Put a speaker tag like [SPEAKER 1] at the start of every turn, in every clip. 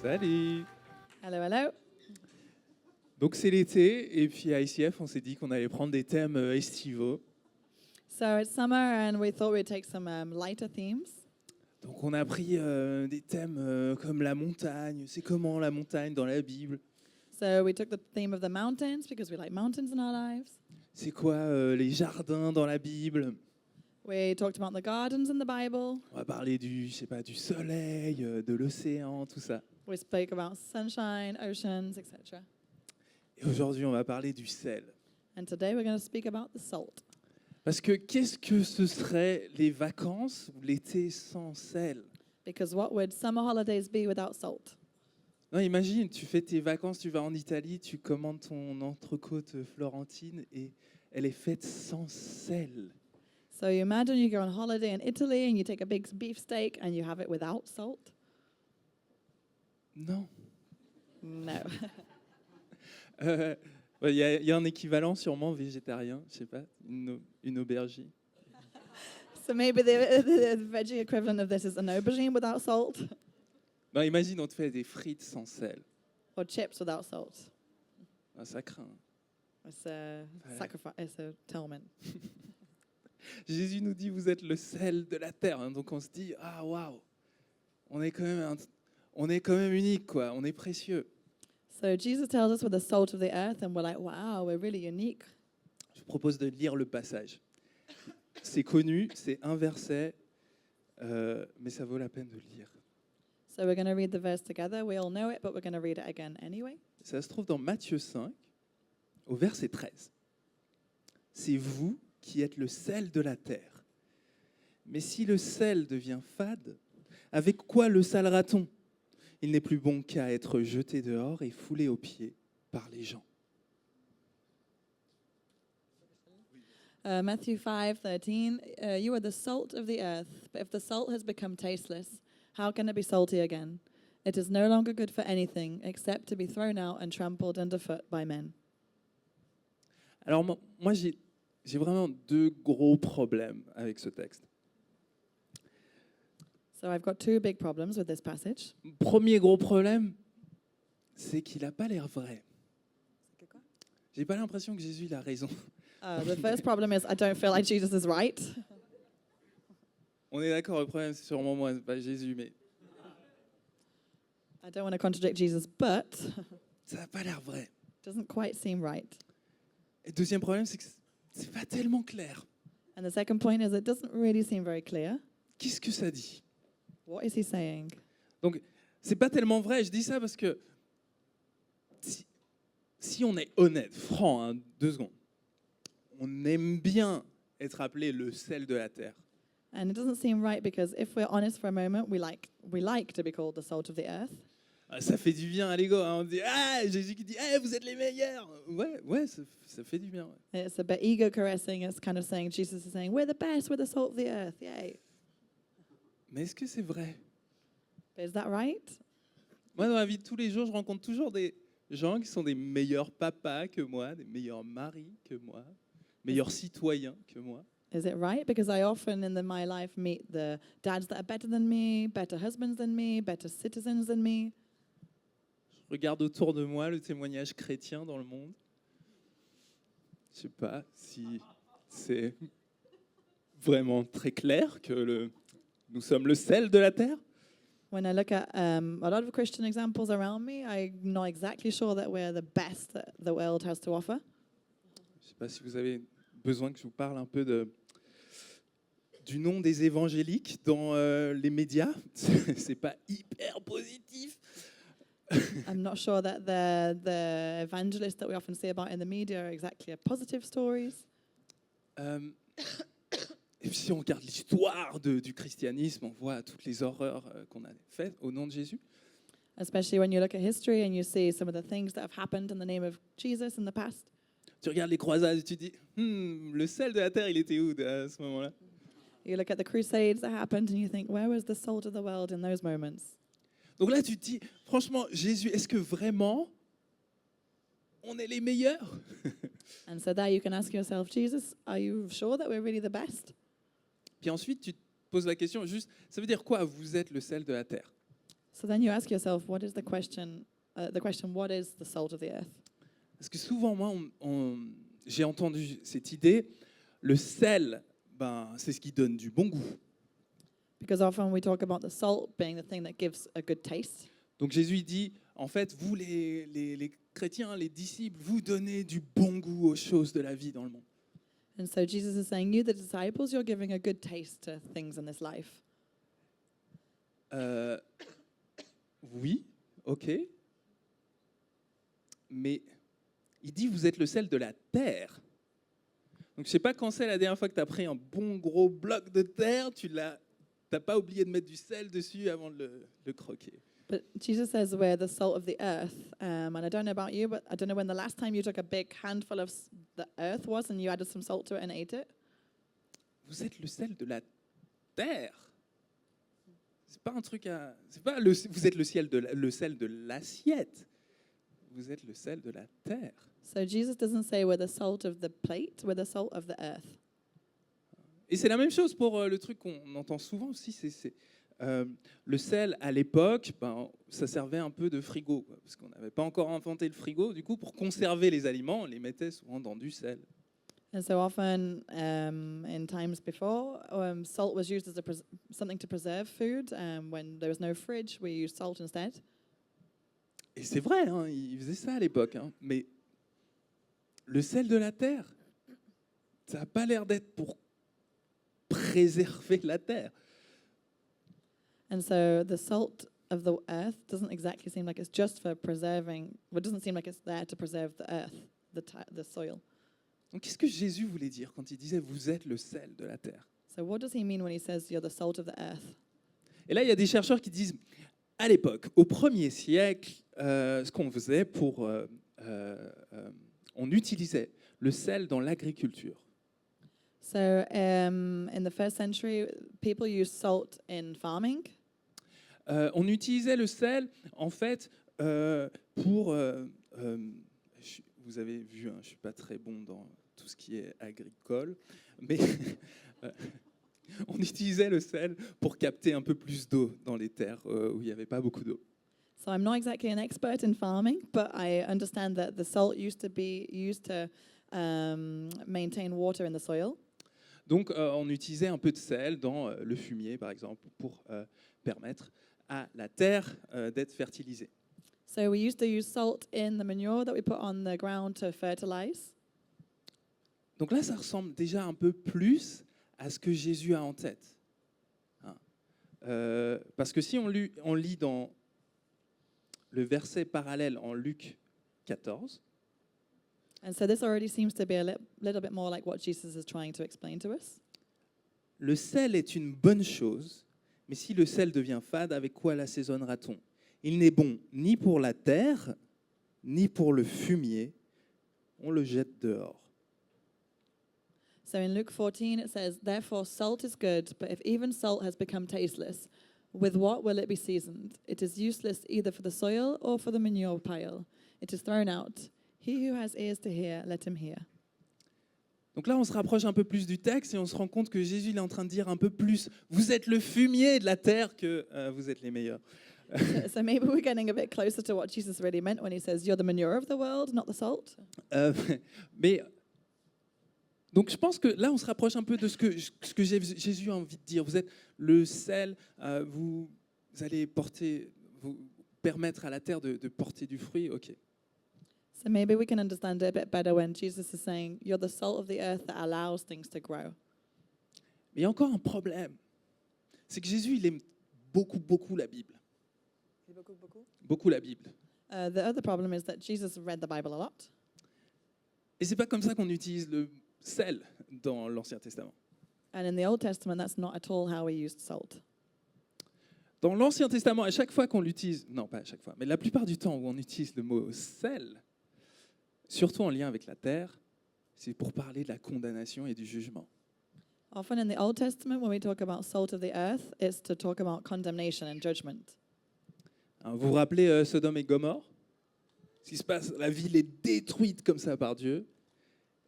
[SPEAKER 1] Salut!
[SPEAKER 2] Hello, hello.
[SPEAKER 1] Donc c'est l'été et puis à ICF on s'est dit qu'on allait prendre des thèmes estivaux.
[SPEAKER 2] So it's summer, and we thought we'd take some lighter themes.
[SPEAKER 1] Donc on a pris des thèmes comme la montagne. C'est comment la montagne dans la Bible?
[SPEAKER 2] So we took the theme of the mountains because we like mountains in our lives.
[SPEAKER 1] C'est quoi les jardins dans la Bible?
[SPEAKER 2] We talked about the gardens in the Bible.
[SPEAKER 1] On va parler du, je sais pas, du soleil, de l'océan, tout ça.
[SPEAKER 2] We spoke about sunshine, oceans, etc.
[SPEAKER 1] Et aujourd'hui on va parler du sel.
[SPEAKER 2] And today we're going to speak about the salt.
[SPEAKER 1] Parce que qu'est-ce que ce serait les vacances ou l'été sans sel?
[SPEAKER 2] Because what would summer holidays be without salt?
[SPEAKER 1] Non, imagine, tu fais tes vacances, tu vas en Italie, tu commandes ton entrecôte florentine et elle est faite sans sel.
[SPEAKER 2] So you imagine you go on holiday in Italy and you take a big beef steak and you have it without salt?
[SPEAKER 1] Non.
[SPEAKER 2] No.
[SPEAKER 1] Il y a un équivalent sûrement végétarien, je sais pas, une aubergine.
[SPEAKER 2] So maybe the veggie equivalent of this is an aubergine without salt,
[SPEAKER 1] Non, imagine, on te fait des frites sans sel.
[SPEAKER 2] or chips without salt.
[SPEAKER 1] Ah, ça craint.
[SPEAKER 2] It's a sacrifice, it's a atonement.
[SPEAKER 1] Jésus nous dit, vous êtes le sel de la terre. Hein, donc on se dit, ah waouh, on est quand même unique, quoi. On est précieux.
[SPEAKER 2] So Jesus tells us we're the salt of the earth, and we're like, wow, we're really unique.
[SPEAKER 1] Je vous propose de lire le passage. C'est connu, c'est un verset, mais ça vaut la peine de le lire.
[SPEAKER 2] So we're going to read the verse together. We all know it, but we're going to read it again anyway.
[SPEAKER 1] Ça se trouve dans Matthieu 5, au verset 13. C'est vous qui êtes le sel de la terre. Mais si le sel devient fade, avec quoi le salera-t-on? Il n'est plus bon qu'à être jeté dehors et foulé aux pieds par les gens.
[SPEAKER 2] Matthew 5:13. You are the salt of the earth, but if the salt has become tasteless, how can it be salty again? It is no longer good for anything except to be thrown out and trampled underfoot by men.
[SPEAKER 1] Alors moi j'ai vraiment deux gros problèmes avec ce texte.
[SPEAKER 2] So I've got two big problems with this passage.
[SPEAKER 1] Premier gros problème, c'est qu'il n'a pas l'air vrai. J'ai pas l'impression que Jésus il a raison.
[SPEAKER 2] The first problem is I don't feel like Jesus is right.
[SPEAKER 1] On est d'accord, le problème c'est sûrement moi, c'est pas Jésus, mais
[SPEAKER 2] I don't want to contradict Jesus, but
[SPEAKER 1] ça n'a pas l'air vrai.
[SPEAKER 2] it doesn't quite seem right.
[SPEAKER 1] Et deuxième problème, c'est que c'est pas tellement clair.
[SPEAKER 2] And the second point is it doesn't really seem very clear.
[SPEAKER 1] Qu'est-ce que ça dit?
[SPEAKER 2] What is he saying?
[SPEAKER 1] Donc, c'est pas tellement vrai. Je dis ça parce que si on est honnête, franc, hein, 2 secondes, on aime bien être appelé le sel de la terre.
[SPEAKER 2] And it doesn't seem right because if we're honest for a moment, we like to be called the salt of the earth.
[SPEAKER 1] Ah, ça fait du bien à l'ego. Hein. On dit, ah, Jésus qui dit, hey, vous êtes les meilleurs. Ouais, ça fait du bien. Ouais.
[SPEAKER 2] It's a bit ego caressing. It's kind of saying, Jesus is saying, we're the best, we're the salt of the earth. Yay.
[SPEAKER 1] Mais est-ce que c'est vrai?
[SPEAKER 2] But is that right?
[SPEAKER 1] Moi, dans ma vie de tous les jours, je rencontre toujours des gens qui sont des meilleurs papas que moi, des meilleurs maris que moi, meilleurs citoyens que moi.
[SPEAKER 2] Is it right? Because I often in my life meet the dads that are better than me, better husbands than me, better citizens than me.
[SPEAKER 1] Je regarde autour de moi le témoignage chrétien dans le monde. Je ne sais pas si c'est vraiment très clair que nous sommes le sel de la terre.
[SPEAKER 2] When I look at a lot of Christian examples around me, I'm not exactly sure that we're the best that the world has to offer.
[SPEAKER 1] Je ne sais pas si vous avez besoin que je vous parle un peu du nom des évangéliques dans les médias. C'est pas hyper positif.
[SPEAKER 2] I'm not sure that the evangelists that we often see about in the media are exactly positive stories.
[SPEAKER 1] Et puis si on regarde l'histoire du christianisme, on voit toutes les horreurs qu'on a faites au nom de Jésus.
[SPEAKER 2] Especially when you look at history and you see some of the things that have happened in the name of Jesus in the past.
[SPEAKER 1] Tu regardes les croisades et tu dis, le sel de la terre, il était où à ce moment-là?
[SPEAKER 2] You look at the crusades that happened and you think, where was the salt of the world in those moments?
[SPEAKER 1] Donc là, tu te dis, franchement, Jésus, est-ce que vraiment on est les meilleurs?
[SPEAKER 2] And so there you can ask yourself, Jesus, are you sure that we're really the best?
[SPEAKER 1] Puis ensuite, tu te poses la question, juste, ça veut dire quoi, vous êtes le sel de la terre?
[SPEAKER 2] So then you ask yourself, what is the question? What is the salt of the earth?
[SPEAKER 1] Parce que souvent, moi, j'ai entendu cette idée, le sel, c'est ce qui donne du bon goût.
[SPEAKER 2] Because often we talk about the salt being the thing that gives a good taste.
[SPEAKER 1] Donc Jésus il dit, en fait, vous les chrétiens, les disciples, vous donnez du bon goût aux choses de la vie dans le monde.
[SPEAKER 2] And so Jesus is saying, you, the disciples, you're giving a good taste to things in this life.
[SPEAKER 1] Oui, ok. Mais il dit, vous êtes le sel de la terre. Donc je sais pas quand c'est la dernière fois que tu as pris un bon gros bloc de terre, tu n'as pas oublié de mettre du sel dessus avant de le croquer.
[SPEAKER 2] But Jesus says we're the salt of the earth. And I don't know about you, but I don't know when the last time you took a big handful of the earth was and you added some salt to it and ate it.
[SPEAKER 1] Vous êtes le sel de la terre. C'est pas un truc à. Vous êtes le sel de l'assiette. Vous êtes le sel de la terre.
[SPEAKER 2] So Jesus doesn't say we're the salt of the plate, we're the salt of the earth.
[SPEAKER 1] Et c'est la même chose pour le truc qu'on entend souvent aussi, le sel à l'époque, ça servait un peu de frigo, quoi, parce qu'on n'avait pas encore inventé le frigo. Du coup, pour conserver les aliments, on les mettait souvent dans du sel.
[SPEAKER 2] And so often in times before, salt was used as something to preserve food. When there was no fridge, we used salt instead.
[SPEAKER 1] Et c'est vrai, hein, ils faisaient ça à l'époque. Hein, mais le sel de la terre, ça n'a pas l'air d'être pour préserver la terre.
[SPEAKER 2] And so the salt of the earth doesn't exactly seem like it's just for preserving. Well, it doesn't seem like it's there to preserve the earth, the soil.
[SPEAKER 1] Donc, qu'est-ce que Jésus voulait dire quand il disait « vous êtes le sel de la terre » ?
[SPEAKER 2] So what does he mean when he says you're the salt of the earth?
[SPEAKER 1] Et là, il y a des chercheurs qui disent, à l'époque, au 1er siècle, ce qu'on faisait on utilisait le sel dans l'agriculture.
[SPEAKER 2] So in the first century, people used salt in farming.
[SPEAKER 1] On utilisait le sel, en fait, pour... vous avez vu, hein, je ne suis pas très bon dans tout ce qui est agricole, mais on utilisait le sel pour capter un peu plus d'eau dans les terres où il n'y avait pas beaucoup d'eau.
[SPEAKER 2] So I'm not exactly an expert in farming, but I understand that the salt used to be used to maintain water in the soil.
[SPEAKER 1] Donc, on utilisait un peu de sel dans le fumier, par exemple, pour permettre à la terre d'être fertilisée.
[SPEAKER 2] So we used to use salt in the manure that we put on the ground to fertilize.
[SPEAKER 1] Donc là, ça ressemble déjà un peu plus à ce que Jésus a en tête. Hein. Parce que si on lit dans le verset parallèle en Luc 14,
[SPEAKER 2] And so this already seems to be a little bit more like what Jesus is trying to explain to us.
[SPEAKER 1] le sel est une bonne chose, mais si le sel devient fade, avec quoi l'assaisonnera-t-on ? Il n'est bon ni pour la terre, ni pour le fumier. On le jette dehors.
[SPEAKER 2] So in Luke 14 it says, "Therefore salt is good, but if even salt has become tasteless, with what will it be seasoned? It is useless either for the soil or for the manure pile. It is thrown out. He who has ears to hear, let him hear."
[SPEAKER 1] Donc là, on se rapproche un peu plus du texte et on se rend compte que Jésus il est en train de dire un peu plus « Vous êtes le fumier de la terre que vous êtes les meilleurs ».
[SPEAKER 2] So maybe we're getting a bit closer to what Jesus really meant when he says, "You're the manure of the world, not the salt."
[SPEAKER 1] Mais donc je pense que là, on se rapproche un peu de ce que Jésus a envie de dire. Vous êtes le sel, vous allez vous permettre à la terre de porter du fruit. Ok.
[SPEAKER 2] So maybe we can understand it a bit better when Jesus is saying, "You're the salt of the earth that allows things to grow."
[SPEAKER 1] Mais il y a encore un problème. C'est que Jésus, il aime beaucoup la Bible. Beaucoup la Bible.
[SPEAKER 2] The other problem is that Jesus read the Bible a lot.
[SPEAKER 1] Et c'est pas comme ça qu'on utilise le sel dans l'Ancien Testament.
[SPEAKER 2] And in the Old Testament, that's not at all how we used salt.
[SPEAKER 1] Dans l'Ancien Testament, à chaque fois qu'on l'utilise, non pas à chaque fois, mais la plupart du temps où on utilise le mot sel, surtout en lien avec la terre, c'est pour parler de la condamnation et du jugement.
[SPEAKER 2] Often in the Old Testament, when we talk about salt of the earth, it's to talk about condemnation and judgment.
[SPEAKER 1] Hein, vous vous rappelez Sodome et Gomorrhe ? Ce qui se passe, la ville est détruite comme ça par Dieu,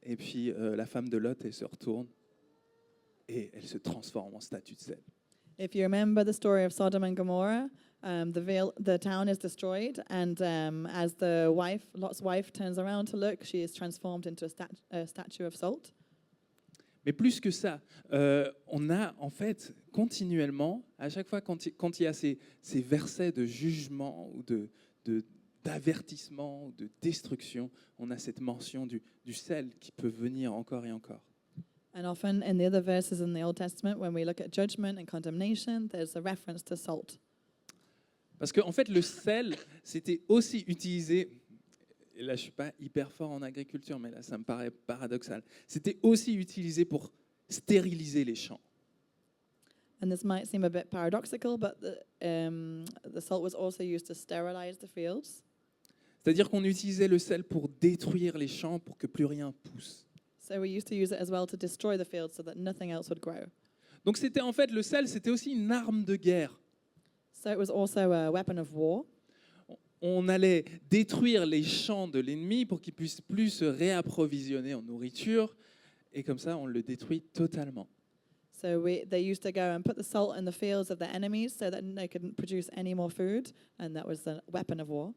[SPEAKER 1] et puis la femme de Lot, elle se retourne et elle se transforme en statue de sel.
[SPEAKER 2] If you remember the story of Sodom and Gomorrah, The town is destroyed, and as Lot's wife turns around to look, she is transformed into a statue of salt.
[SPEAKER 1] Mais plus que ça, on a en fait continuellement, à chaque fois quand il y a ces versets de jugement ou d'avertissement ou de destruction, on a cette mention du sel qui peut venir encore et encore.
[SPEAKER 2] And often in the other verses in the Old Testament, when we look at judgment and condemnation, there's a reference to salt.
[SPEAKER 1] Parce qu'en fait, le sel, c'était aussi utilisé, et là je ne suis pas hyper fort en agriculture, mais là ça me paraît paradoxal, c'était aussi utilisé pour stériliser les champs.
[SPEAKER 2] And this might seem a bit paradoxical, but the salt was also used to sterilize the fields.
[SPEAKER 1] C'est-à-dire qu'on utilisait le sel pour détruire les champs, pour que plus rien pousse.
[SPEAKER 2] So we used to use it as well to destroy the fields so that nothing else would grow.
[SPEAKER 1] Donc c'était en fait, le sel, c'était aussi une arme de guerre.
[SPEAKER 2] So it was also a weapon of war.
[SPEAKER 1] On allait détruire les champs de l'ennemi pour qu'il puisse plus se réapprovisionner en nourriture, et comme ça, on le détruit totalement.
[SPEAKER 2] So they used to go and put the salt in the fields of their enemies so that they couldn't produce any more food, and that was a weapon of war.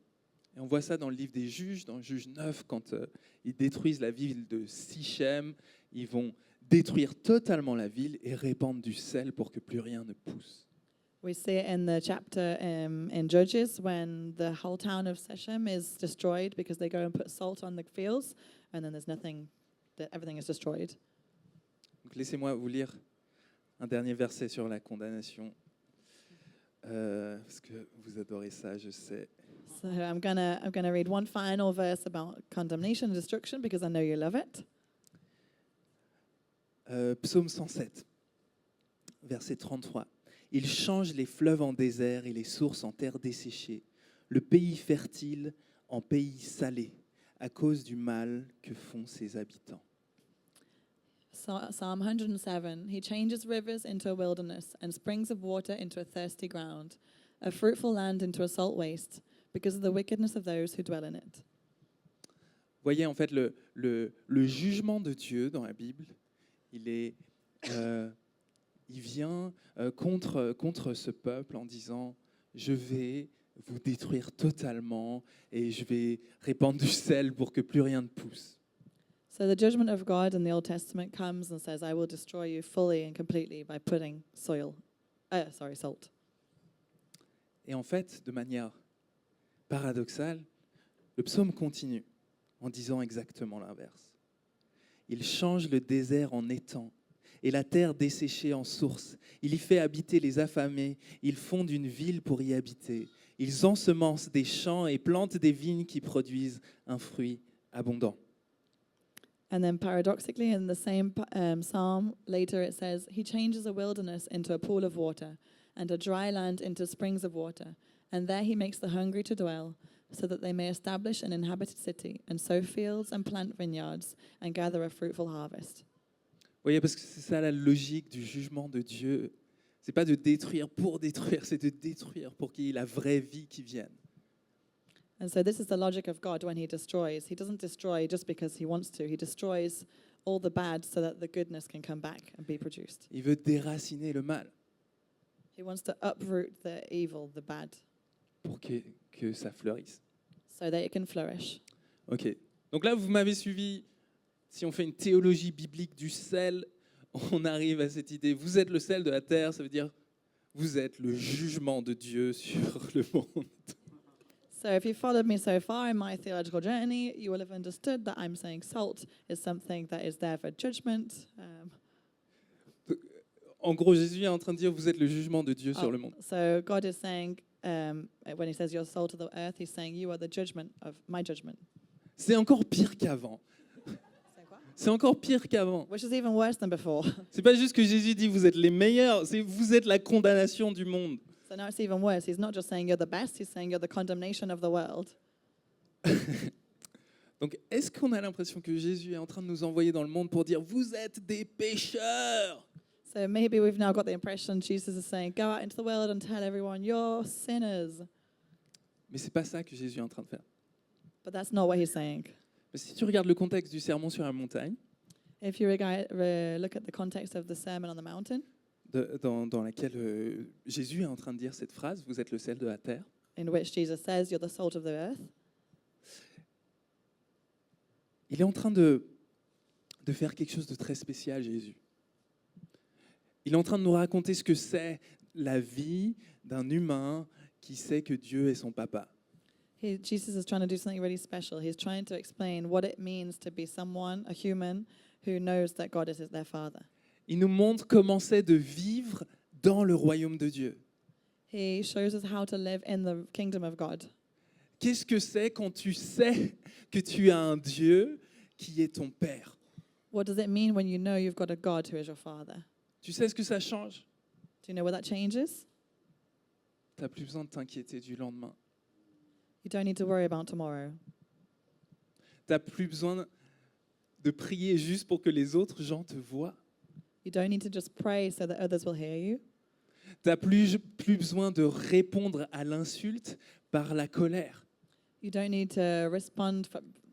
[SPEAKER 1] Et on voit ça dans le livre des Juges, dans Juges 9, quand ils détruisent la ville de Sichem, ils vont détruire totalement la ville et répandre du sel pour que plus rien ne pousse.
[SPEAKER 2] We see it in the chapter in Judges when the whole town of Shechem is destroyed because they go and put salt on the fields, and then there's nothing, everything is destroyed.
[SPEAKER 1] Donc laissez-moi vous lire un dernier verset sur la condamnation, parce que vous adorez ça, je sais.
[SPEAKER 2] So I'm gonna read one final verse about condemnation and destruction because I know you love it.
[SPEAKER 1] Psaume 107, verset 33. Il change les fleuves en désert et les sources en terre desséchée, le pays fertile en pays salé, à cause du mal que font ses habitants.
[SPEAKER 2] Psalm 107, he changes rivers into a wilderness and springs of water into a thirsty ground, a fruitful land into a salt waste, because of the wickedness of those who dwell in it.
[SPEAKER 1] Vous voyez, en fait, le jugement de Dieu dans la Bible, il vient contre ce peuple en disant « Je vais vous détruire totalement et je vais répandre du sel pour que plus rien ne pousse. »
[SPEAKER 2] So the judgment of God in the Old Testament comes and says, I will destroy you fully and completely by putting salt.
[SPEAKER 1] Et en fait, de manière paradoxale, le psaume continue en disant exactement l'inverse. Il change le désert en étang et la terre desséchée en source. Il y fait habiter les affamés. Ils fondent une ville pour y habiter. Ils ensemencent des champs et plantent des vignes qui produisent un fruit abondant.
[SPEAKER 2] And then paradoxically, in the same psalm, later it says, he changes a wilderness into a pool of water and a dry land into springs of water. And there he makes the hungry to dwell, so that they may establish an inhabited city and sow fields and plant vineyards and gather a fruitful harvest.
[SPEAKER 1] Vous voyez, parce que c'est ça la logique du jugement de Dieu. C'est pas de détruire pour détruire, c'est de détruire pour qu'il y ait la vraie vie qui vienne.
[SPEAKER 2] And so this is the logic of God when he destroys. He doesn't destroy just because he wants to. He destroys all the bad so that the goodness can come back and be produced.
[SPEAKER 1] Il veut déraciner le mal
[SPEAKER 2] He wants to uproot the evil, the bad,
[SPEAKER 1] pour que ça fleurisse.
[SPEAKER 2] so that it can flourish.
[SPEAKER 1] Ok. Donc là, vous m'avez suivi. Si on fait une théologie biblique du sel, on arrive à cette idée. Vous êtes le sel de la terre, ça veut dire vous êtes le jugement de Dieu sur le monde.
[SPEAKER 2] So if you followed me so far in my theological journey, you will have understood that I'm saying salt is something that is there for judgment.
[SPEAKER 1] En gros, Jésus est en train de dire vous êtes le jugement de Dieu sur le monde.
[SPEAKER 2] So God is saying, when he says you're salt of the earth, he's saying you are the judgment of my judgment.
[SPEAKER 1] C'est encore pire qu'avant. C'est encore pire qu'avant.
[SPEAKER 2] Which is even worse than before.
[SPEAKER 1] C'est pas juste que Jésus dit vous êtes les meilleurs, c'est vous êtes la condamnation du monde.
[SPEAKER 2] So now it's even worse. He's not just saying you're the best, he's saying you're the condemnation of the world.
[SPEAKER 1] Donc, est-ce qu'on a l'impression que Jésus est en train de nous envoyer dans le monde pour dire vous êtes des pécheurs?
[SPEAKER 2] So maybe we've now got the impression Jesus is saying, go out into the world and tell everyone you're sinners.
[SPEAKER 1] Mais c'est pas ça que Jésus est en train de faire.
[SPEAKER 2] But that's not what he's saying.
[SPEAKER 1] Mais si tu regardes le contexte du sermon sur la montagne,
[SPEAKER 2] If you look at the context of the Sermon on the Mountain,
[SPEAKER 1] dans laquelle Jésus est en train de dire cette phrase, vous êtes le sel de la terre.
[SPEAKER 2] in which Jesus says, "You're the salt of the earth."
[SPEAKER 1] Il est en train de faire quelque chose de très spécial, Jésus. Il est en train de nous raconter ce que c'est la vie d'un humain qui sait que Dieu est son papa.
[SPEAKER 2] Jesus is trying to do something really special. He's trying to explain what it means to be someone, a human, who knows that God is their father.
[SPEAKER 1] Il nous montre comment c'est de vivre dans le royaume de Dieu.
[SPEAKER 2] He shows us how to live in the kingdom of God.
[SPEAKER 1] Qu'est-ce que c'est quand tu sais que tu as un Dieu qui est ton Père?
[SPEAKER 2] What does it mean when you know you've got a God who is your father?
[SPEAKER 1] Tu sais ce que ça change?
[SPEAKER 2] Do you know what that changes?
[SPEAKER 1] Tu n'as plus besoin de t'inquiéter du lendemain.
[SPEAKER 2] You don't need to worry about tomorrow.
[SPEAKER 1] Tu n'as plus besoin de prier juste pour que les autres gens te voient.
[SPEAKER 2] You don't need to just pray so that others will hear you.
[SPEAKER 1] Tu n'as plus besoin de répondre à l'insulte par la colère.
[SPEAKER 2] You don't need to respond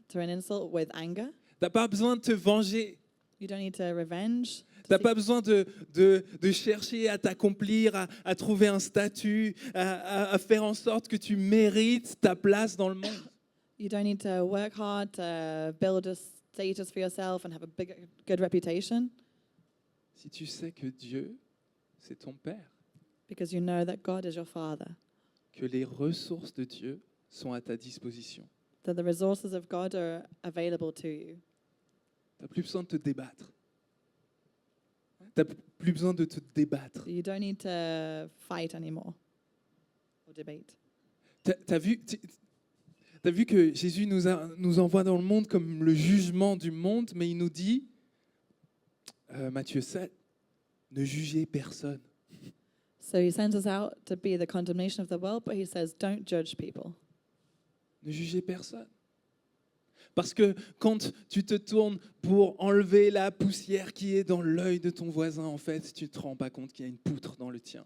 [SPEAKER 2] to an insult with anger.
[SPEAKER 1] Tu n'as pas besoin de te venger.
[SPEAKER 2] You don't need to revenge.
[SPEAKER 1] Tu n'as pas besoin de chercher à t'accomplir, à trouver un statut, à faire en sorte que tu mérites ta place dans le monde.
[SPEAKER 2] You don't need to work hard to build a status for yourself and have a good reputation,
[SPEAKER 1] Si tu sais que Dieu, c'est ton Père,
[SPEAKER 2] because you know that God is your father,
[SPEAKER 1] que les ressources de Dieu sont à ta disposition.
[SPEAKER 2] that the resources of God are available to you.
[SPEAKER 1] Tu n'as plus besoin de te débattre. Tu n'as plus besoin de te débattre.
[SPEAKER 2] You don't need to fight anymore or debate.
[SPEAKER 1] Tu as vu que Jésus nous envoie dans le monde comme le jugement du monde, mais il nous dit, Matthieu 7, ne jugez personne.
[SPEAKER 2] So he sends us out to be the condemnation of the world, but he says, don't judge people.
[SPEAKER 1] Ne jugez personne. Parce que quand tu te tournes pour enlever la poussière qui est dans l'œil de ton voisin, en fait, tu ne te rends pas compte qu'il y a une poutre dans le tien.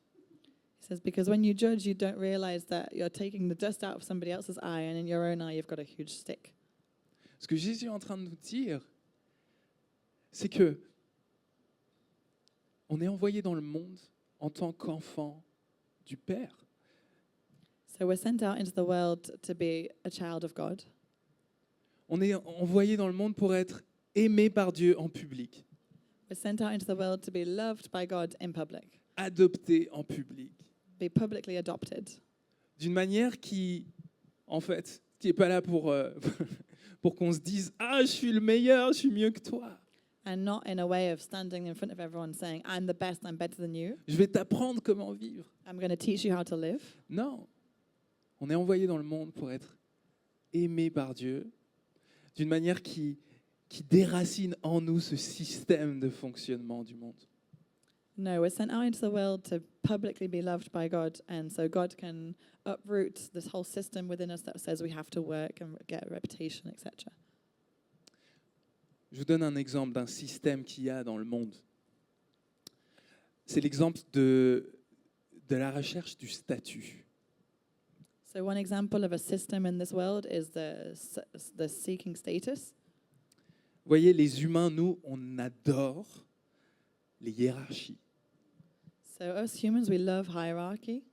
[SPEAKER 2] He says, because when you judge, you don't realize that you're taking the dust out of somebody else's eye, and in your own eye, you've got a huge stick.
[SPEAKER 1] Ce que Jésus est en train de nous dire, c'est que on est envoyé dans le monde en tant qu'enfant du Père.
[SPEAKER 2] So we're sent out into the world to be a child of God.
[SPEAKER 1] On est envoyé dans le monde pour être aimé par Dieu en public,
[SPEAKER 2] We're sent out into the world to be loved by God in public,
[SPEAKER 1] adopté en public,
[SPEAKER 2] be publicly adopted,
[SPEAKER 1] d'une manière qui, en fait, qui n'est pas là pour, pour qu'on se dise « Ah, je suis le meilleur, je suis mieux que toi.
[SPEAKER 2] and not in a way of standing in front of everyone saying, I'm the best, I'm better than you.
[SPEAKER 1] Je vais t'apprendre comment vivre.
[SPEAKER 2] I'm going to teach you how to live. »
[SPEAKER 1] Non, on est envoyé dans le monde pour être aimé par Dieu, d'une manière qui déracine en nous ce système de fonctionnement du monde.
[SPEAKER 2] No, we're sent out into the world to publicly be loved by God, and so God can uproot this whole system within us that says we have to work and get a reputation, etc.
[SPEAKER 1] Je vous donne un exemple d'un système qu'il y a dans le monde. C'est l'exemple de la recherche du statut.
[SPEAKER 2] So one example of a system in this world is the seeking status.
[SPEAKER 1] Vous voyez, les humains, nous, on adore les hiérarchies.
[SPEAKER 2] So us humans, we love hierarchy.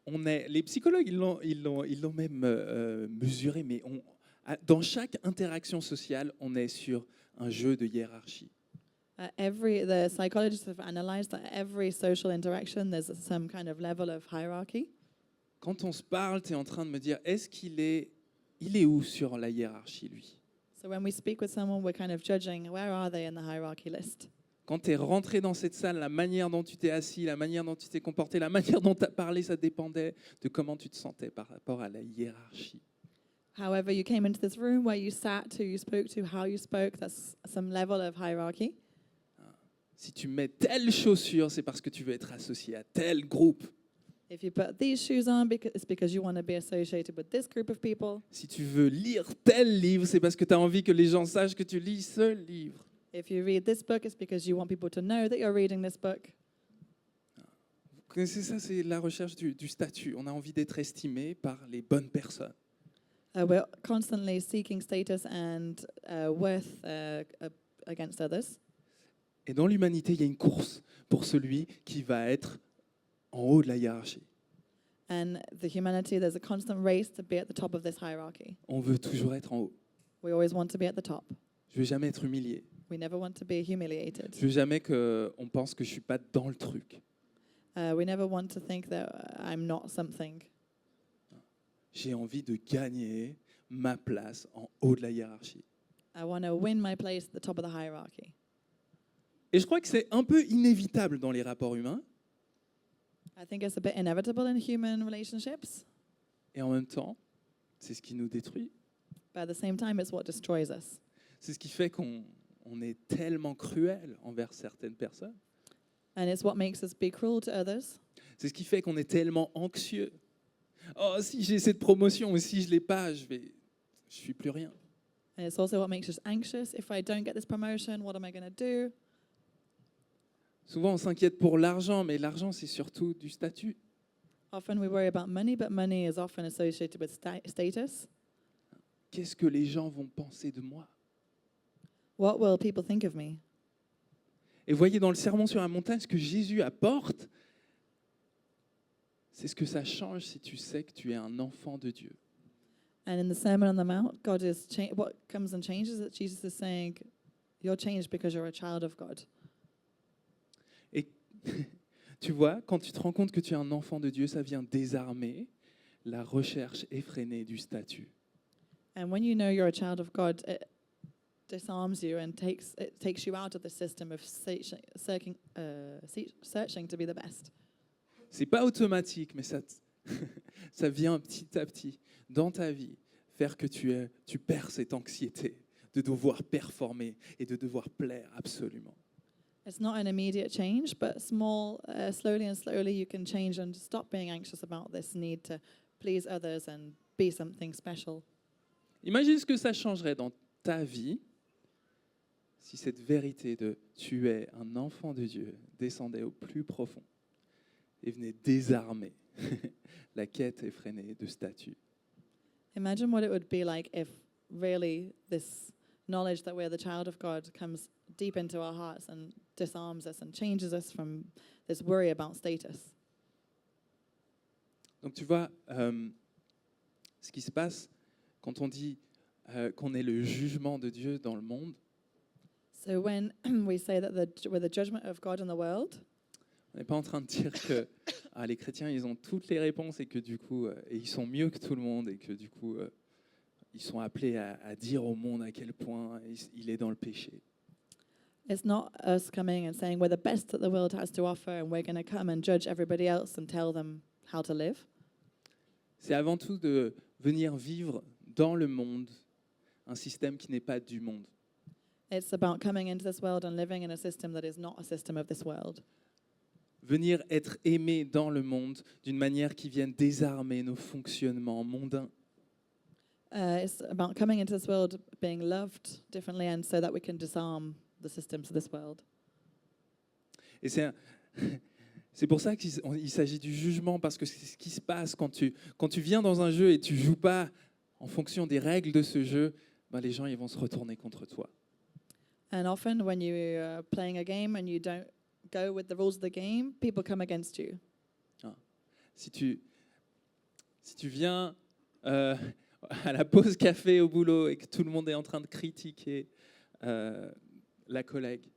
[SPEAKER 1] Les psychologues, ils l'ont même mesuré, mais dans chaque interaction sociale, on est sur un jeu de hiérarchie.
[SPEAKER 2] The psychologists have analyzed that every social interaction, there's some kind of level of hierarchy.
[SPEAKER 1] Quand on se parle, tu es en train de me dire, est-ce qu'il est où sur la hiérarchie, lui?
[SPEAKER 2] So when we speak with someone, we're kind of judging, where are they in the hierarchy list?
[SPEAKER 1] Quand tu es rentré dans cette salle, la manière dont tu t'es assis, la manière dont tu t'es comporté, la manière dont tu as parlé, ça dépendait de comment tu te sentais par rapport à la hiérarchie.
[SPEAKER 2] However, you came into this room, where you sat, who you spoke to, how you spoke, that's some level of hierarchy.
[SPEAKER 1] Si tu mets telle chaussure, c'est parce que tu veux être associé à tel groupe.
[SPEAKER 2] If you put these shoes on, it's because you want to be associated with this group of people.
[SPEAKER 1] Si tu veux lire tel livre, c'est parce que tu as envie que les gens sachent que tu lis ce livre.
[SPEAKER 2] If you read this book, it's because you want people to know that you're reading this book.
[SPEAKER 1] Vous connaissez ça, c'est la recherche du statut. On a envie d'être estimé par les bonnes personnes.
[SPEAKER 2] We're constantly seeking status and worth against others.
[SPEAKER 1] Et dans l'humanité, il y a une course pour celui qui va être en haut de la hiérarchie.
[SPEAKER 2] And the humanity, there's a constant race to be at the top of this hierarchy.
[SPEAKER 1] On veut toujours être en haut.
[SPEAKER 2] We always want to be at the top.
[SPEAKER 1] Je veux jamais être humilié.
[SPEAKER 2] We never want to be humiliated.
[SPEAKER 1] Je veux jamais qu'on pense que je suis pas dans le truc.
[SPEAKER 2] We never want to think that I'm not something.
[SPEAKER 1] J'ai envie de gagner ma place en haut de la hiérarchie.
[SPEAKER 2] I want to win my place at the top of the hierarchy.
[SPEAKER 1] Et je crois que c'est un peu inévitable dans les rapports humains.
[SPEAKER 2] I think it's a bit inevitable in human relationships,
[SPEAKER 1] Et en même temps, c'est ce qui nous détruit.
[SPEAKER 2] but at the same time, it's what destroys us.
[SPEAKER 1] C'est ce qui fait qu'on est tellement cruel envers certaines personnes.
[SPEAKER 2] And it's what makes us be cruel to others.
[SPEAKER 1] C'est ce qui fait qu'on est tellement anxieux. Oh, si j'ai cette promotion ou si je l'ai pas, je suis plus rien.
[SPEAKER 2] And it's also what makes us anxious. If I don't get this promotion, what am I going to do?
[SPEAKER 1] Souvent, on s'inquiète pour l'argent, mais l'argent, c'est surtout du statut.
[SPEAKER 2] Often we worry about money, but money is often associated with status.
[SPEAKER 1] Qu'est-ce que les gens vont penser de moi?
[SPEAKER 2] What will people think of me?
[SPEAKER 1] Et voyez, dans le Sermon sur la montagne, ce que Jésus apporte, c'est ce que ça change si tu sais que tu es un enfant de Dieu.
[SPEAKER 2] And in the Sermon on the Mount, what comes and changes that Jesus is saying, you're changed because you're a child of God.
[SPEAKER 1] Et tu vois, quand tu te rends compte que tu es un enfant de Dieu, ça vient désarmer la recherche effrénée du statut.
[SPEAKER 2] And when you know you're a child of God, it disarms you and takes you out of the system of searching to be the best.
[SPEAKER 1] C'est pas automatique, mais ça vient petit à petit dans ta vie faire que tu perds cette anxiété de devoir performer et de devoir plaire absolument.
[SPEAKER 2] It's not an immediate change, but slowly and slowly you can change and stop being anxious about this need to please others and be something special.
[SPEAKER 1] Imagine ce que ça changerait dans ta vie si cette vérité de tu es un enfant de Dieu descendait au plus profond et venait désarmer la quête effrénée de statut.
[SPEAKER 2] Imagine what it would be like if really this knowledge that we're the child of God comes deep into our hearts and disarms us and changes us from this worry about status.
[SPEAKER 1] Donc tu vois, ce qui se passe quand on dit qu'on est le jugement de Dieu dans le monde,
[SPEAKER 2] So when we say that we're the judgment of God in the world,
[SPEAKER 1] on n'est pas en train de dire que les chrétiens, ils ont toutes les réponses et que du coup, et ils sont mieux que tout le monde et que du coup, ils sont appelés à dire au monde à quel point il est dans le péché.
[SPEAKER 2] it's not us coming and saying we're the best that the world has to offer and we're going to come and judge everybody else and tell them how to live.
[SPEAKER 1] C'est avant tout de venir vivre dans le monde un système qui n'est pas du monde.
[SPEAKER 2] It's about coming into this world and living in a system that is not a system of this world.
[SPEAKER 1] Venir être aimé dans le monde d'une manière qui vienne désarmer nos fonctionnements mondains.
[SPEAKER 2] It's about coming into this world being loved differently and so that we can disarm the systems of this world.
[SPEAKER 1] Et c'est pour ça qu'il s'agit du jugement, parce que c'est ce qui se passe quand tu viens dans un jeu et tu joues pas en fonction des règles de ce jeu, ben les gens ils vont se retourner contre toi.
[SPEAKER 2] And often when you're playing a game and you don't go with the rules of the game, people come against you.
[SPEAKER 1] Si tu viens à la pause café au boulot et que tout le monde est en train de critiquer la collègue,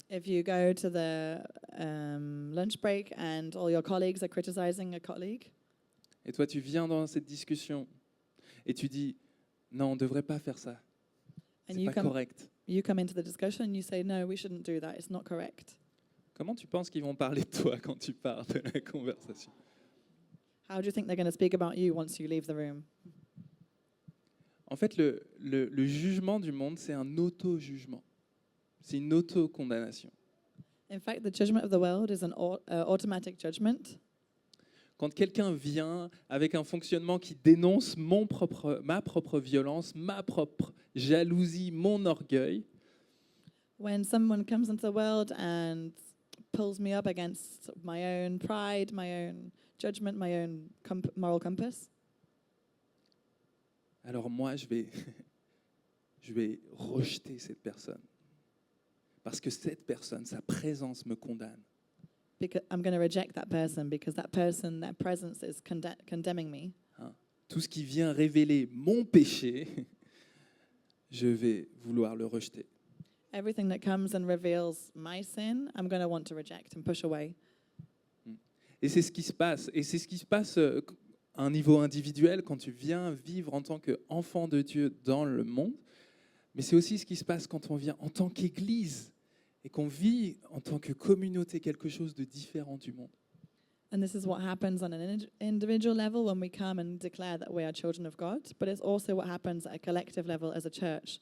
[SPEAKER 2] If you go to the lunch break and all your colleagues are criticizing a colleague,
[SPEAKER 1] et toi tu viens dans cette discussion et tu dis non, on ne devrait pas faire ça,
[SPEAKER 2] and
[SPEAKER 1] c'est pas correct.
[SPEAKER 2] you come into the discussion and you say, no, we shouldn't do that, it's not correct.
[SPEAKER 1] Comment tu penses qu'ils vont parler de toi quand tu pars de la conversation?
[SPEAKER 2] How do you think they're going to speak about you once you leave the room?
[SPEAKER 1] En fait, le jugement du monde, c'est un auto-jugement. C'est une auto-condamnation.
[SPEAKER 2] In fact, the judgment of the world is an automatic judgment.
[SPEAKER 1] Quand quelqu'un vient avec un fonctionnement qui dénonce ma propre violence, ma propre jalousie, mon orgueil,
[SPEAKER 2] When someone comes into the world and pulls me up against my own pride, my own judgment, my own moral compass,
[SPEAKER 1] alors moi, je vais rejeter cette personne. Parce que cette personne, sa présence me condamne.
[SPEAKER 2] because I'm going to reject that person because that person, their presence is condemning me.
[SPEAKER 1] Hein. Tout ce qui vient révéler mon péché, je vais vouloir le rejeter.
[SPEAKER 2] Everything that comes and reveals my sin, I'm going to want to reject and push away.
[SPEAKER 1] Et c'est ce qui se passe. Et c'est ce qui se passe à un niveau individuel quand tu viens vivre en tant qu'enfant de Dieu dans le monde. Mais c'est aussi ce qui se passe quand on vient en tant qu'Église et qu'on vit en tant que communauté quelque chose de différent du monde.
[SPEAKER 2] And this is what happens on an individual level when we come and declare that we are children of God, but it's also what happens at a collective level as a church.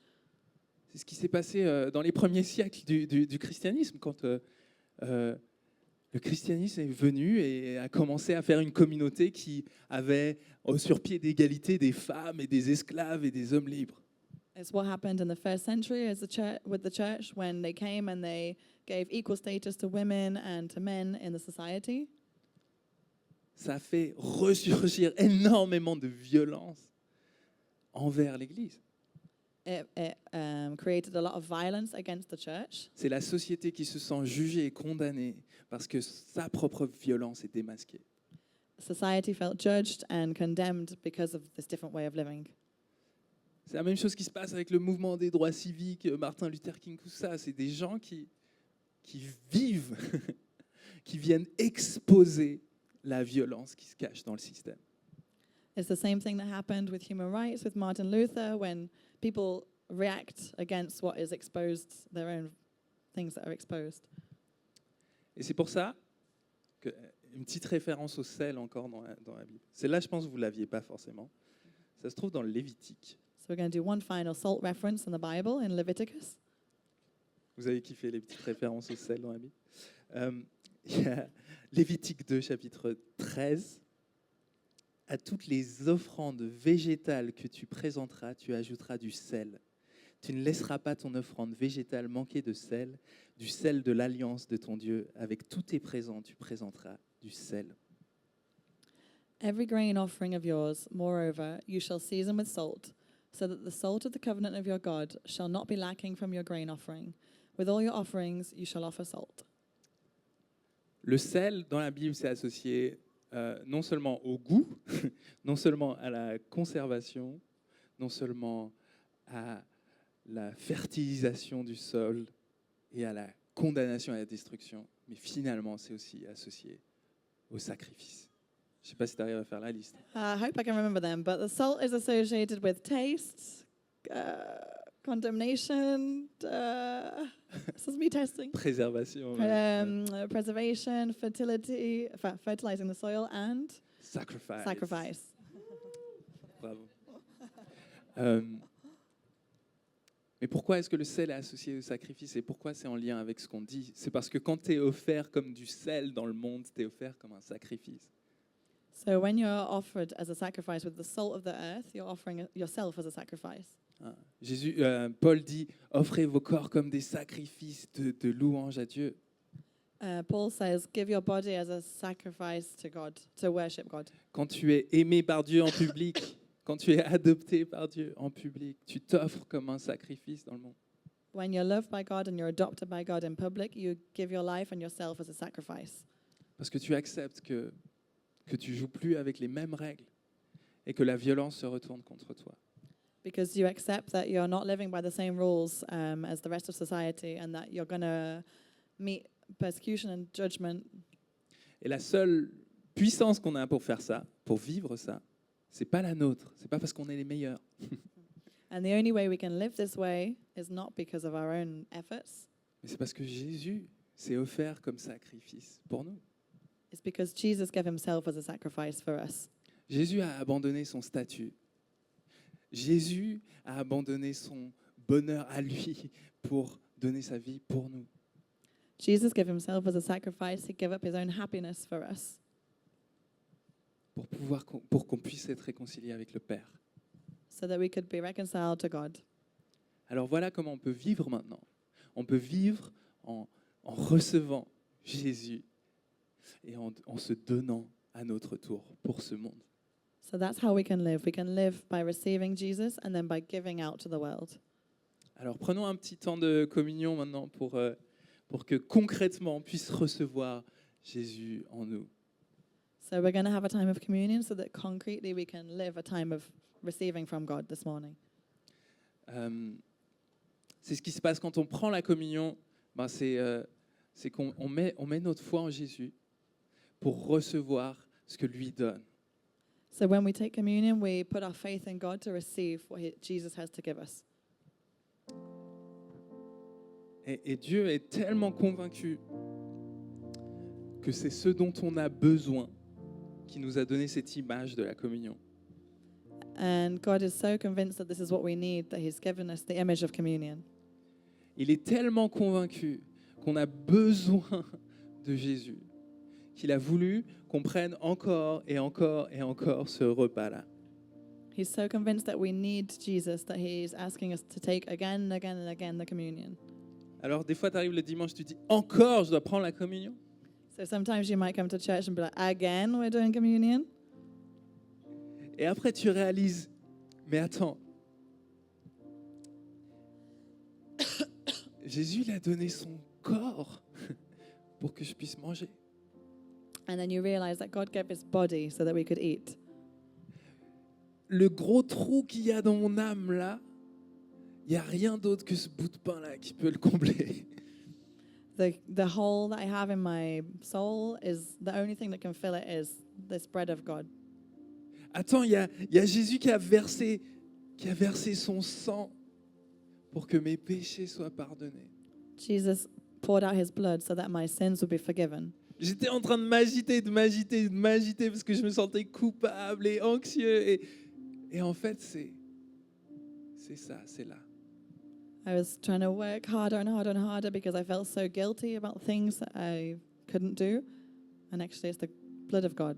[SPEAKER 1] C'est ce qui s'est passé dans les premiers siècles du christianisme, quand le christianisme est venu et a commencé à faire une communauté qui avait sur pied d'égalité des femmes et des esclaves et des hommes libres.
[SPEAKER 2] It's what happened in the first century as with the church when they came and they gave equal status to women and to men in the society.
[SPEAKER 1] Ça a fait ressurgir énormément de violence envers l'Église.
[SPEAKER 2] It created a lot of violence against the church.
[SPEAKER 1] C'est la société qui se sent jugée et condamnée parce que sa propre violence est démasquée.
[SPEAKER 2] Society felt judged and condemned because of this different way of living.
[SPEAKER 1] C'est la même chose qui se passe avec le mouvement des droits civiques, Martin Luther King, tout ça. C'est des gens qui vivent, qui viennent exposer la violence qui se cache dans le système.
[SPEAKER 2] It's the same thing that happened with human rights with Martin Luther when people react against what is exposed, their own things that are exposed.
[SPEAKER 1] Et c'est pour ça que une petite référence au sel encore dans la Bible. Celle-là, je pense que vous ne l'aviez pas forcément. Ça se trouve dans le Lévitique.
[SPEAKER 2] So we're going to do one final salt reference in the Bible in Leviticus.
[SPEAKER 1] Vous avez kiffé les petites références au sel dans la Bible. Il y a Lévitique 2, chapitre 13. À toutes les offrandes végétales que tu présenteras, tu ajouteras du sel. Tu ne laisseras pas ton offrande végétale manquer de sel, du sel de l'alliance de ton Dieu. Avec tous tes présents, tu présenteras du sel.
[SPEAKER 2] Every grain offering of yours, moreover, you shall season with salt, so that the salt of the covenant of your God shall not be lacking from your grain offering. With all your offerings, you shall offer salt.
[SPEAKER 1] Le sel, dans la Bible, c'est associé non seulement au goût, non seulement à la conservation, non seulement à la fertilisation du sol et à la condamnation et à la destruction, mais finalement, c'est aussi associé au sacrifice. Je ne sais pas si tu arrives à faire la liste.
[SPEAKER 2] I hope I can remember them, but the salt is associated with taste, condemnation, this is me testing.
[SPEAKER 1] Préservation,
[SPEAKER 2] Preservation, fertility, fertilizing the soil, and
[SPEAKER 1] sacrifice.
[SPEAKER 2] sacrifice.
[SPEAKER 1] Bravo. Mais pourquoi est-ce que le sel est associé au sacrifice et pourquoi c'est en lien avec ce qu'on dit? C'est parce que quand tu es offert comme du sel dans le monde, tu es offert comme un sacrifice.
[SPEAKER 2] So when you're offered as a sacrifice with the salt of the earth, you're offering yourself as a sacrifice.
[SPEAKER 1] Paul dit, offrez vos corps comme des sacrifices de louange à Dieu.
[SPEAKER 2] Paul says, give your body as a sacrifice to God, to worship God.
[SPEAKER 1] Quand tu es aimé par Dieu en public, quand tu es adopté par Dieu en public, tu t'offres comme un sacrifice dans le monde.
[SPEAKER 2] When you're loved by God and you're adopted by God in public, you give your life and yourself as a sacrifice.
[SPEAKER 1] Parce que tu acceptes que tu joues plus avec les mêmes règles et que la violence se retourne contre toi.
[SPEAKER 2] Because you accept that you're not living by the same rules as the rest of society and that you're going to meet persecution and judgment.
[SPEAKER 1] Et la seule puissance qu'on a pour faire ça, pour vivre ça, c'est pas la nôtre. C'est pas parce qu'on est les meilleurs.
[SPEAKER 2] And the only way we can live this way is not because of our own efforts.
[SPEAKER 1] Mais c'est parce que Jésus s'est offert comme sacrifice pour nous.
[SPEAKER 2] It's because Jesus gave himself as a sacrifice for us.
[SPEAKER 1] Jésus a abandonné son statut. Jésus a abandonné son bonheur à lui pour donner sa vie pour nous.
[SPEAKER 2] Jesus gave himself as a sacrifice. He gave up his own happiness for us.
[SPEAKER 1] Pour qu'on puisse être réconcilié avec le Père.
[SPEAKER 2] So that we could be reconciled to God.
[SPEAKER 1] Alors voilà comment on peut vivre maintenant. On peut vivre en recevant Jésus et en se donnant à notre tour pour ce monde.
[SPEAKER 2] So that's how we can live. We can live by receiving Jesus and then by giving out to the world.
[SPEAKER 1] Alors prenons un petit temps de communion maintenant pour que concrètement on puisse recevoir Jésus en nous.
[SPEAKER 2] So we're going to have a time of communion so that concretely we can live a time of receiving from God this morning.
[SPEAKER 1] C'est ce qui se passe quand on prend la communion. C'est qu'on met notre foi en Jésus pour recevoir ce que lui donne.
[SPEAKER 2] So when we take communion, we put our faith in God to receive what Jesus has to give us.
[SPEAKER 1] Et Dieu est tellement convaincu que c'est ce dont on a besoin qui nous a donné cette image de la communion.
[SPEAKER 2] And God is so convinced that this is what we need that He's given us the image of communion.
[SPEAKER 1] Il est tellement convaincu qu'on a besoin de Jésus qu'il a voulu qu'on prenne encore et encore et encore ce repas-là.
[SPEAKER 2] He's so convinced that we need Jesus that He's asking us to take again and again and again the communion.
[SPEAKER 1] Alors des fois, tu arrives le dimanche, tu dis « Encore, je dois prendre la communion ?»
[SPEAKER 2] So sometimes you might come to church and be like, again, we're doing communion?
[SPEAKER 1] Et après, tu réalises « Mais attends, Jésus, il a donné son corps pour que je puisse manger.
[SPEAKER 2] And then you realize that God gave His body so that we could eat.
[SPEAKER 1] Le gros trou qu'il y a dans mon âme là, il n'y a rien d'autre que ce bout de pain-là qui peut le combler.
[SPEAKER 2] The hole that I have in my soul is the only thing that can fill it is this bread of God.
[SPEAKER 1] Attends, il y a Jésus qui a versé son sang pour que mes péchés soient pardonnés.
[SPEAKER 2] Jesus poured out His blood so that my sins would be forgiven.
[SPEAKER 1] J'étais en train de m'agiter parce que je me sentais coupable et anxieux. Et en fait, c'est ça, c'est là.
[SPEAKER 2] I was trying to work harder and harder and harder because I felt so guilty about things that I couldn't do. And actually, it's the blood of God.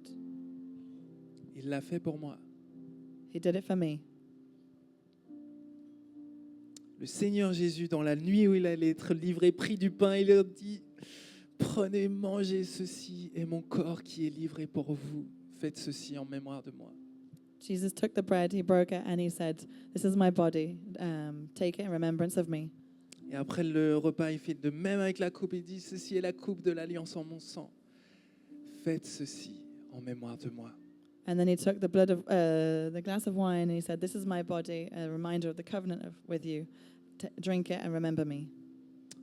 [SPEAKER 1] Il l'a fait pour moi.
[SPEAKER 2] He did it for me.
[SPEAKER 1] Le Seigneur Jésus, dans la nuit où il allait être livré, prit du pain et leur dit « Prenez, mangez, ceci est mon corps qui est livré pour vous. Faites ceci en mémoire de moi. »
[SPEAKER 2] Jesus took the bread, He broke it, and He said, "This is my body. Take it in remembrance of me."
[SPEAKER 1] Et après le repas, il fait de même avec la coupe. Il dit « Ceci est la coupe de l'alliance en mon sang. Faites ceci en mémoire de moi. »
[SPEAKER 2] And then He took the blood of the glass of wine, and He said, "This is my body, a reminder of the covenant with you. Drink it and remember me."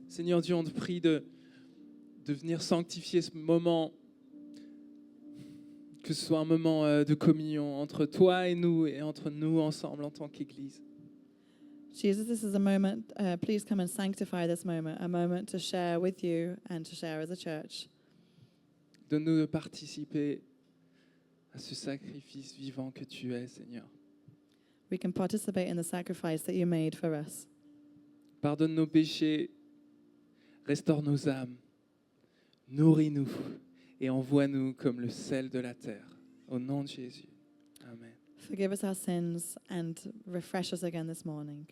[SPEAKER 1] Seigneur Dieu, on te prie de venir sanctifier ce moment, que ce soit un moment de communion entre toi et entre nous ensemble en tant qu'Église.
[SPEAKER 2] Jesus, this is a moment, please come and sanctify this moment, a moment to share with you and to share as a church.
[SPEAKER 1] Donne-nous de participer à ce sacrifice vivant que tu es, Seigneur.
[SPEAKER 2] We can participate in the sacrifice that you made for us.
[SPEAKER 1] Pardonne nos péchés, restaure nos âmes, nourris-nous et envoie-nous comme le sel de la terre. Au nom de Jésus. Amen.
[SPEAKER 2] Forgive us our sins and refresh us again this morning.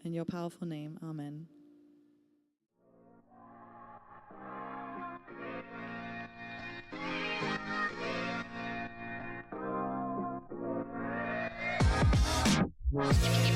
[SPEAKER 2] In your powerful name, amen.
[SPEAKER 3] Wow.